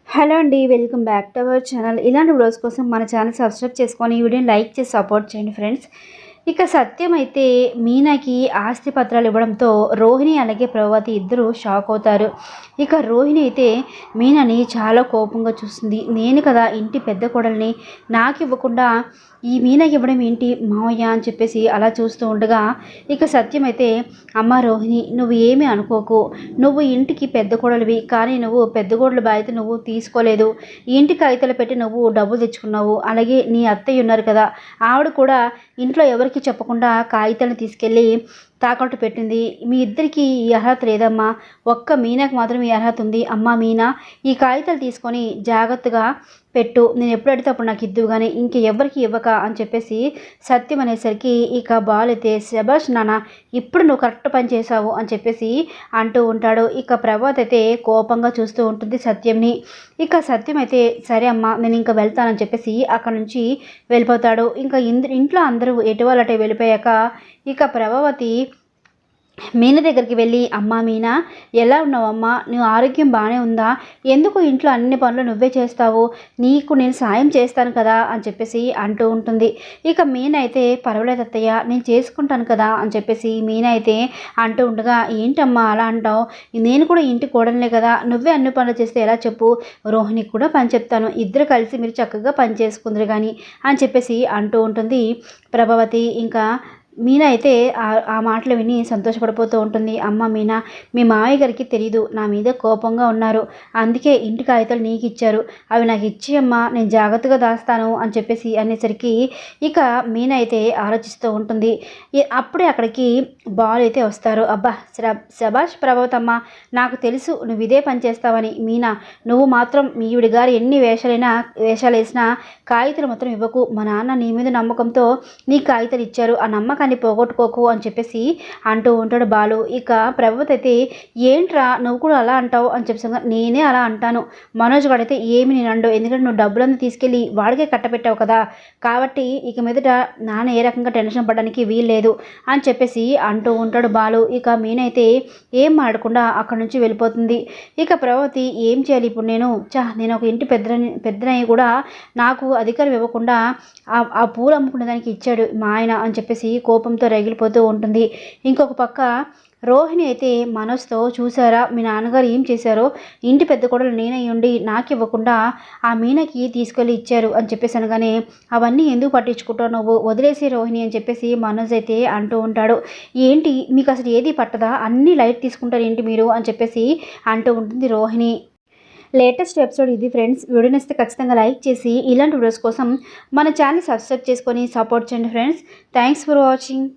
Hello అండి, welcome back to our channel. ఇలాంటి videos కోసం మన ఛానల్ సబ్స్క్రైబ్ చేసుకొని ఈ వీడియోని లైక్ చేసి సపోర్ట్ చేయండి ఫ్రెండ్స్. ఇక సత్యం అయితే మీనాకి ఆస్తి పత్రాలు ఇవ్వడంతో రోహిణి అలాగే ప్రభావతి ఇద్దరు షాక్ అవుతారు. ఇక రోహిణి అయితే మీనాని చాలా కోపంగా చూస్తుంది. నేను కదా ఇంటి పెద్ద కోడల్ని, నాకు ఇవ్వకుండా ఈ మీనాకి ఇవ్వడం ఏంటి మావయ్య అని చెప్పేసి అలా చూస్తూ ఉండగా ఇక సత్యం అయితే, అమ్మ రోహిణి నువ్వు ఏమీ అనుకోకు, నువ్వు ఇంటికి పెద్ద కోడలివి, కానీ నువ్వు పెద్ద కోడలు బాధ్యత నువ్వు తీసుకోలేదు. ఈ ఇంటి కాగితాలు పెట్టి నువ్వు డబ్బులు తెచ్చుకున్నావు. అలాగే నీ అత్తయ్య ఉన్నారు కదా, ఆవిడ కూడా ఇంట్లో ఎవరికి చెప్పకుండా కాగితాలను తీసుకెళ్ళి తాకట్టు పెట్టింది. మీ ఇద్దరికి ఈ అర్హత లేదమ్మా, ఒక్క మీనాకు మాత్రం ఈ అర్హత ఉంది. అమ్మ మీనా, ఈ కాగితాలు తీసుకొని జాగ్రత్తగా పెట్టు, నేను ఎప్పుడు అడిగితే అప్పుడు నాకు ఇద్దువు కానీ ఇంకెవ్వరికి ఇవ్వక అని చెప్పేసి సత్యం అనేసరికి ఇక బాల్ అయితే, శభాష్ నాన్న, ఇప్పుడు నువ్వు కరెక్ట్ పని చేసావు అని చెప్పేసి అంటూ ఉంటాడు. ఇక ప్రభాత్ అయితే కోపంగా చూస్తూ ఉంటుంది సత్యంని. ఇక సత్యం అయితే, సరే అమ్మ నేను ఇంకా వెళ్తానని చెప్పేసి అక్కడ నుంచి వెళ్ళిపోతాడు. ఇంకా ఇంట్లో అందరూ ఎటు వాళ్ళటే వెళ్ళిపోయాక ఇక ప్రభావతి మీనా దగ్గరికి వెళ్ళి, అమ్మా మీనా ఎలా ఉన్నావమ్మా, నువ్వు ఆరోగ్యం బాగానే ఉందా, ఎందుకు ఇంట్లో అన్ని పనులు నువ్వే చేస్తావు, నీకు నేను సాయం చేస్తాను కదా అని చెప్పేసి అంటూ ఉంటుంది. ఇక మీనా అయితే, పర్వాలేదు అత్తయ్య నేను చేసుకుంటాను కదా అని చెప్పేసి మీనా అయితే అంటూ ఉండగా, ఏంటమ్మా అలా అంటావు, నేను కూడా ఇంటి కోడలే కదా, నువ్వే అన్ని పనులు చేస్తే ఎలా చెప్పు, రోహిణికి కూడా పని చెప్తాను, ఇద్దరు కలిసి మీరు చక్కగా పని చేసుకుందరు కానీ అని చెప్పేసి అంటూ ఉంటుంది ప్రభావతి. ఇంకా మీనా అయితే ఆ మాటలు విని సంతోషపడిపోతూ ఉంటుంది. అమ్మ మీనా, మీ మావయ్య గారికి తెలీదు నా మీద కోపంగా ఉన్నారు, అందుకే ఇంటి కాగితాలు నీకు ఇచ్చారు, అవి నాకు ఇచ్చి అమ్మ నేను జాగ్రత్తగా దాస్తాను అని చెప్పేసి అనేసరికి ఇక మీనా అయితే ఆలోచిస్తూ ఉంటుంది. అప్పుడే అక్కడికి బాల్ అయితే వస్తారు. అబ్బా శభాష్ ప్రభావతమ్మ, నాకు తెలుసు నువ్వు ఇదే పని చేస్తావని. మీనా నువ్వు మాత్రం ఈవిడి గారు ఎన్ని వేషాలు వేసినా కాగితాలు మాత్రం ఇవ్వకు, మా నాన్న నీ మీద నమ్మకంతో నీ కాగితాలు ఇచ్చారు, ఆ నమ్మకాన్ని పోగొట్టుకోకు అని చెప్పేసి అంటూ ఉంటాడు బాలు. ఇక ప్రభావతి అయితే, ఏంట్రా నువ్వు కూడా అలా అంటావు అని చెప్పేసి, నేనే అలా అంటాను, మనోజ్ గాడైతే ఏమి నేను అండు, ఎందుకంటే నువ్వు డబ్బులన్నీ తీసుకెళ్ళి వాడికే కట్టపెట్టావు కదా, కాబట్టి ఇక మీదట నాన్న ఏ రకంగా టెన్షన్ పడడానికి వీల్లేదు అని చెప్పేసి అంటూ ఉంటాడు బాలు. ఇక మీనైతే ఏం మాడకుండా అక్కడ నుంచి వెళ్ళిపోతుంది. ఇక ప్రభావతి ఏం చేయాలి ఇప్పుడు నేను ఒక ఇంటి పెద్దనయ్య కూడా నాకు అధికారం ఇవ్వకుండా ఆ పూలు అమ్ముకునే దానికి ఇచ్చాడు మా ఆయన అని చెప్పేసి కోపంతో రగిలిపోతూ ఉంటుంది. ఇంకొక పక్క రోహిణి అయితే మనసుతో, చూసారా మీ నాన్నగారు ఏం చేశారో, ఇంటి పెద్ద కోడలు నేనై ఉండి నాకు ఇవ్వకుండా ఆ మీనకి తీసుకెళ్ళి ఇచ్చారు అని చెప్పేసి అనగానే, అవన్నీ ఎందుకు పట్టించుకుంటావు నువ్వు, వదిలేసి రోహిణి అని చెప్పేసి మనోజ్ అయితే అంటూ ఉంటాడు. ఏంటి మీకు అసలు ఏది పట్టదా, అన్నీ లైట్ తీసుకుంటారు ఏంటి మీరు అని చెప్పేసి అంటూ ఉంటుంది రోహిణి. లేటెస్ట్ ఎపిసోడ్ ఇది ఫ్రెండ్స్. వీడియో నచ్చితే ఖచ్చితంగా లైక్ చేసి ఇలాంటి వీడియోస్ కోసం మన ఛానల్ సబ్స్క్రైబ్ చేసుకొని సపోర్ట్ చేయండి ఫ్రెండ్స్. Thanks for watching.